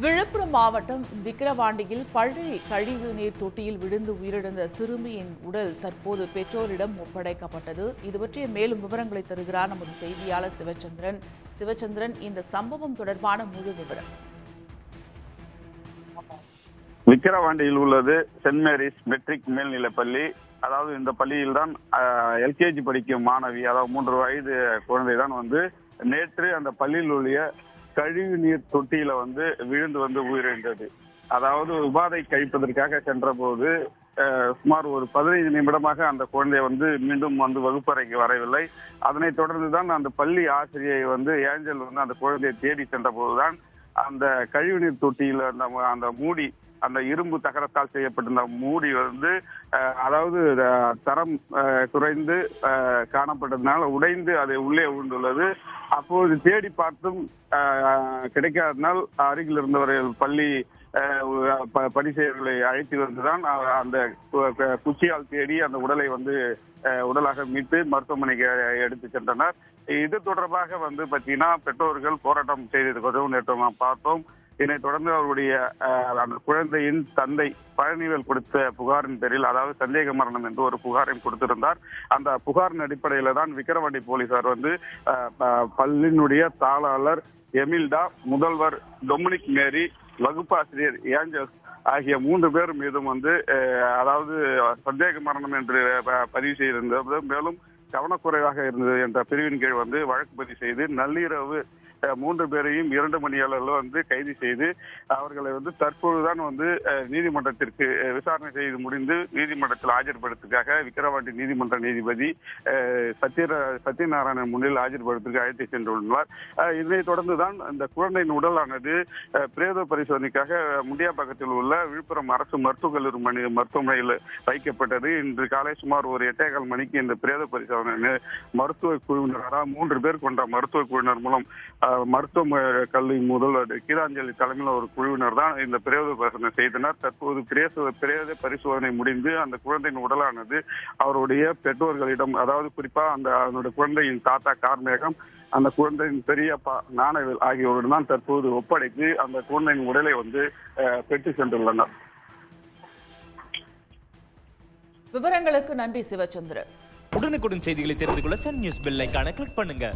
விழுப்புரம் மாவட்டம் விக்கிரவாண்டியில் பள்ளி கழிவு நீர் தொட்டியில் விழுந்து உயிரிழந்த சிறுமியின் உடல் தற்போது பெற்றோரிடம் ஒப்படைக்கப்பட்டது. இது பற்றிய மேலும் விவரங்களை தருகிறார் நமது செய்தியாளர் சிவச்சந்திரன். சிவச்சந்திரன், இந்த சம்பவம் தொடர்பான முழு விவரம். விக்கிரவாண்டியில் உள்ளது சென்ட் மேரிஸ் மெட்ரிக் மேல்நிலைப்பள்ளி. அதாவது இந்த பள்ளியில்தான் எல்கேஜி படிக்கும் மாணவி, அதாவது 3 வயது குழந்தை தான் நேற்று அந்த பள்ளியில் உள்ள கழிவு நீர் தொட்டியில விழுந்து உயிரிழந்தது. அதாவது உபாதை கழிப்பதற்காக சென்ற போது சுமார் ஒரு 15 நிமிடமாக அந்த குழந்தை மீண்டும் வகுப்பறைக்கு வரவில்லை. அதனைத் தொடர்ந்துதான் அந்த பள்ளி ஆசிரியை ஏஞ்சல் அந்த குழந்தையை தேடி சென்ற போதுதான் அந்த கழிவுநீர் தொட்டியில அந்த மூடி, அந்த இரும்பு தகரத்தால் செய்யப்பட்டிருந்த மூடி அதாவது தரம் குறைந்து காணப்பட்டதுனால உடைந்து அது உள்ளே விழுந்துள்ளது. அப்போது தேடி பார்த்தும் கிடைக்காதனால் அருகில் இருந்தவர்கள் பள்ளி பரிசெயர்களை அழைத்து வந்துதான் அந்த குச்சியால் தேடி அந்த உடலை உடலாக மீட்டு மருத்துவமனைக்கு எடுத்து சென்றனர். இது தொடர்பாக பாத்தீங்கன்னா பெற்றோர்கள் போராட்டம் செய்திருக்கிறதும் நேற்று நாம் பார்த்தோம். இதனைத் தொடர்ந்து அவருடைய அந்த குழந்தையின் தந்தை பழனிவேல் கொடுத்த புகாரின் பேரில், அதாவது சந்தேக மரணம் என்று ஒரு புகாரையும் கொடுத்திருந்தார். அந்த புகாரின் அடிப்படையில தான் விக்கிரவாண்டி போலீசார் பள்ளியினுடைய தாளாளர் எமில்டா, முதல்வர் டொமினிக் மேரி, வகுப்பாசிரியர் ஏஞ்சல் ஆகிய 3 பேர் மீதும் அதாவது சந்தேக மரணம் என்று பதிவு செய்திருந்தது. மேலும் கவனக்குறைவாக இருந்தது என்ற பிரிவின் கீழ் வழக்கு பதிவு செய்து நள்ளிரவு 3 பேரையும் 2 மணி அளவில் கைது செய்து அவர்களை தற்போதுதான் நீதிமன்றத்திற்கு விசாரணை செய்து முடிந்து நீதிமன்றத்தில் ஆஜர்படுத்துக்காக விக்கிரவாண்டி நீதிமன்ற நீதிபதி சத்யநாராயணன் முன்னில் ஆஜர்படுத்துக்கு அழைத்து சென்றுள்ளார். இதனைத் தொடர்ந்துதான் இந்த குழந்தையின் உடலானது பிரேத பரிசோதனைக்காக முண்டியாப்பாக்கத்தில் உள்ள விழுப்புரம் அரசு மருத்துவக் கல்லூரி மருத்துவமனையில் வைக்கப்பட்டது. இன்று காலை சுமார் ஒரு 8:15 மணிக்கு இந்த பிரேத பரிசோதனை மருத்துவ குழுவினர், அதாவது 3 பேர் கொண்ட மருத்துவ குழுவினர் மூலம் மருத்துவ கல்லூரி முதல்வர் கீதாஞ்சலி தலைமையில் ஒரு குழுவினர் தான் இந்த பிரேத பரிசோதனை செய்தனர். தற்போது பிரேத பரிசோதனை முடிந்து அந்த குழந்தையின் உடலானது அவருடைய பெற்றோர்களிடம், அதாவது குறிப்பா அந்த குழந்தையின் தாத்தா கார்மேகம், அந்த குழந்தையின் பெரியப்பா ஞானவேல் ஆகியோருடன் தான் தற்போது ஒப்படைத்து அந்த குழந்தையின் உடலை பெற்று சென்றுள்ளனர். விவரங்களுக்கு நன்றி சிவச்சந்திரன். உடனுக்குடன் செய்திகளை தெரிந்து கொள்ள சன் நியூஸ் பெல் ஐகானை கிளிக் பண்ணுங்க.